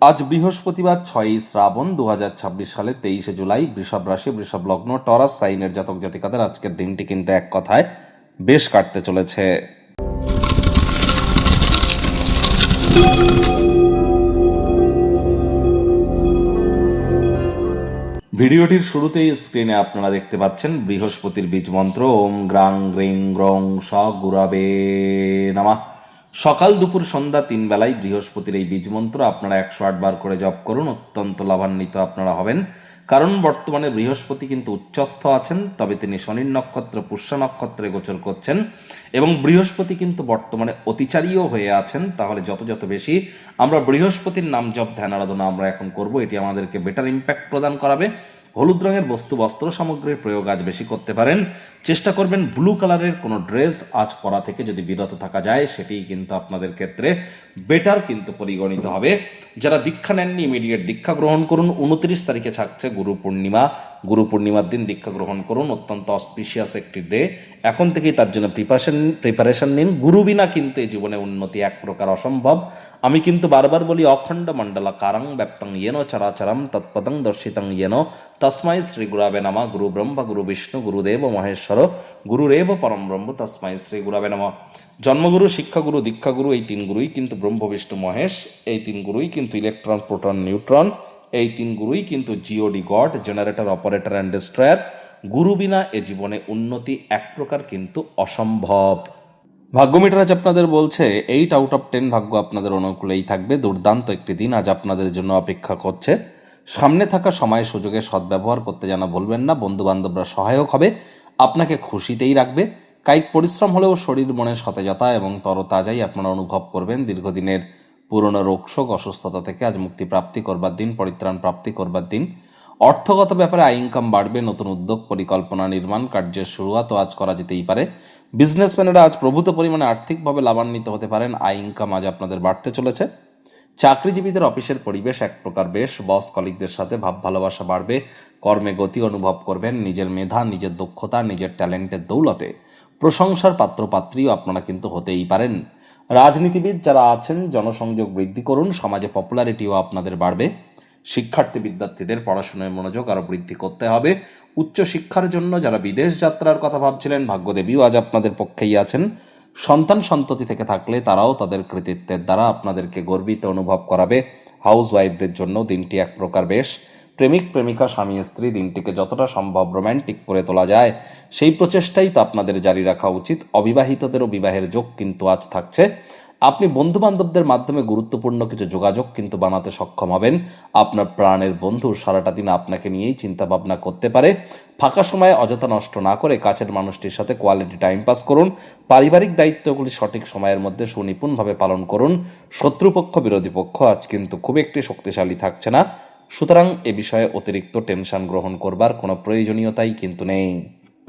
আজ বৃহস্পতিবার 6ই শ্রাবণ 2026 সালে 23শে জুলাই। বৃষভ রাশি, বৃষভ লগ্ন, টরাস সাইনের জাতক জাতিকাদের আজকের দিনটি কিন্তু এক কথায় বেশ কাটতে চলেছে। ভিডিওটির শুরুতেই স্ক্রিনে আপনারা দেখতে পাচ্ছেন বৃহস্পতির বীজ মন্ত্র ওম গ্রাং গ্রিং গ্রং স গুরাবে নামা। সকাল দুপুর সন্ধ্যা 3 বেলায় বৃহস্পতির এই বীজ মন্ত্র আপনারা 108 বার করে জপ করুন, অত্যন্ত লাভান্বিত আপনারা হবেন। কারণ বর্তমানে বৃহস্পতি কিন্তু উচ্চস্থ আছেন, তবে তিনি শনির নক্ষত্র পুষ্যা নক্ষত্রে গোচর করছেন এবং বৃহস্পতি কিন্তু বর্তমানে অতিচারীও হয়ে আছেন। তাহলে যত যত বেশি আমরা বৃহস্পতির নাম জপ ধ্যান আরাধনা আমরা এখন করব, এটি আমাদেরকে বেটার ইম্প্যাক্ট প্রদান করাবে। হলুদ রঙের বস্তু বস্ত্র সামগ্রীর প্রয়োগ আজ বেশি করতে পারেন। চেষ্টা করবেন ব্লু কালারের কোনো ড্রেস আজ পরা থেকে যদি বিরত থাকা যায়, সেটিই কিন্তু আপনাদের ক্ষেত্রে বেটার কিন্তু পরিগণিত হবে। যারা দীক্ষা নেননি ইমিডিয়েট দীক্ষা গ্রহণ করুন। 29 তারিখে থাকছে গুরু পূর্ণিমা। গুরু পূর্ণিমার দিন দীক্ষা গ্রহণ করুন, অত্যন্ত অসপিশিয়াস একটি ডে। এখন থেকেই তার জন্য প্রিপারেশন নিন। গুরু বিনা কিন্তু এই জীবনে উন্নতি এক প্রকার অসম্ভব। আমি কিন্তু বারবার বলি, অখণ্ড মণ্ডলা কারং ব্যাপ্তং ইয়েন চরাচরম তৎপদং দর্শিতং ইয়েন তস্মাই শ্রী গুরাবে নমঃ। গুরু ব্রহ্মা গুরু বিষ্ণু গুরুদেব মহেশ্বর গুরুরেব পরম ব্রহ্ম তস্মাই শ্রী গুরাবে নমঃ। জন্মগুরু, শিক্ষাগুরু, দীক্ষাগুরু এই তিন গুরুই কিন্তু ব্রহ্ম বিষ্ণু মহেশ। এই তিন গুরুই কিন্তু ইলেকট্রন প্রোটন নিউট্রন। এই তিন গুরুই কিন্তু G O D God, generator operator and destroyer. গুরু বিনা এ জীবনে উন্নতি এক প্রকার কিন্তু অসম্ভব। ভাগ্য মিটার আজ আপনাদের বলছে 8 আউট অফ 10 ভাগ্য আপনাদের অনুকূলেই থাকবে। দুর্দান্ত একটি দিন আজ আপনাদের জন্য অপেক্ষা করছে। সামনে থাকা সময় সুযোগে সদ্ব্যবহার করতে যেন ভুলবেন না। বন্ধু বান্ধবরা সহায়ক হবে, আপনাকে খুশিতেই রাখবে। কায়িক পরিশ্রম হলেও শরীর মনের সতেজতা এবং তরতাজাই আপনারা অনুভব করবেন। দীর্ঘদিনের পুরনো রোগশোক অসুস্থতা থেকে আজ মুক্তি প্রাপ্তি করবার দিন, পরিত্রাণ প্রাপ্তি করবার দিন। অর্থগত ব্যাপারে আয় ইনকাম বাড়বে। নতুন উদ্যোগ পরিকল্পনা নির্মাণ কার্যের শুরুয়াতও আজ করা যেতেই পারে। বিজনেসম্যানেরা আজ প্রভূত পরিমাণে আর্থিকভাবে লাভান্বিত হতে পারেন। আয় ইনকাম আজ আপনাদের বাড়তে চলেছে। চাকরিজীবীদের অফিসের পরিবেশ এক প্রকার বেশ। বস কলিগদের সাথে ভাব ভালোবাসা বাড়বে। কর্মে গতি অনুভব করবেন। নিজের মেধা, নিজের দক্ষতা, নিজের ট্যালেন্টের দৌলতে প্রশংসার পাত্রপাত্রীও আপনারা কিন্তু হতেই পারেন। রাজনীতিবিদ যারা আছেন জনসংযোগ বৃদ্ধি করুন, সমাজে পপুলারিটিও আপনাদের বাড়বে। শিক্ষার্থী বিদ্যার্থীদের পড়াশোনায় মনোযোগ আরো বৃদ্ধি করতে হবে। উচ্চ শিক্ষার জন্য যারা বিদেশ যাত্রার কথা ভাবছিলেন, ভাগ্যদেবীও আজ আপনাদের পক্ষেই আছেন। সন্তান সন্ততি থেকে থাকলে তারাও তাদের কৃতিত্বের দ্বারা আপনাদেরকে গর্বিত অনুভব করাবে। হাউস ওয়াইফদের জন্য দিনটি এক প্রকার বেশ। প্রেমিক প্রেমিকা স্বামী স্ত্রী দিনটিকে যতটা সম্ভব রোম্যান্টিক করে তোলা যায় সেই প্রচেষ্টাই তো আপনাদের জারি রাখা উচিত। অবিবাহিতদেরও বিবাহের যোগ কিন্তু আজ থাকছে। আপনি বন্ধু বান্ধবদের মাধ্যমে গুরুত্বপূর্ণ কিছু যোগাযোগ কিন্তু বানাতে সক্ষম হবেন। আপনার প্রাণের বন্ধু সারাটা দিন আপনাকে নিয়েই চিন্তা ভাবনা করতে পারে। ফাঁকা সময়ে অযথা নষ্ট না করে কাছের মানুষটির সাথে কোয়ালিটি টাইম পাস করুন। পারিবারিক দায়িত্বগুলি সঠিক সময়ের মধ্যে সুনিপুণভাবে পালন করুন। শত্রুপক্ষ বিরোধী পক্ষ আজ কিন্তু খুব একটি শক্তিশালী থাকছে না, সুতরাং এ বিষয়ে অতিরিক্ত টেনশন গ্রহণ করবার কোনো প্রয়োজনীয়তাই কিন্তু নেই।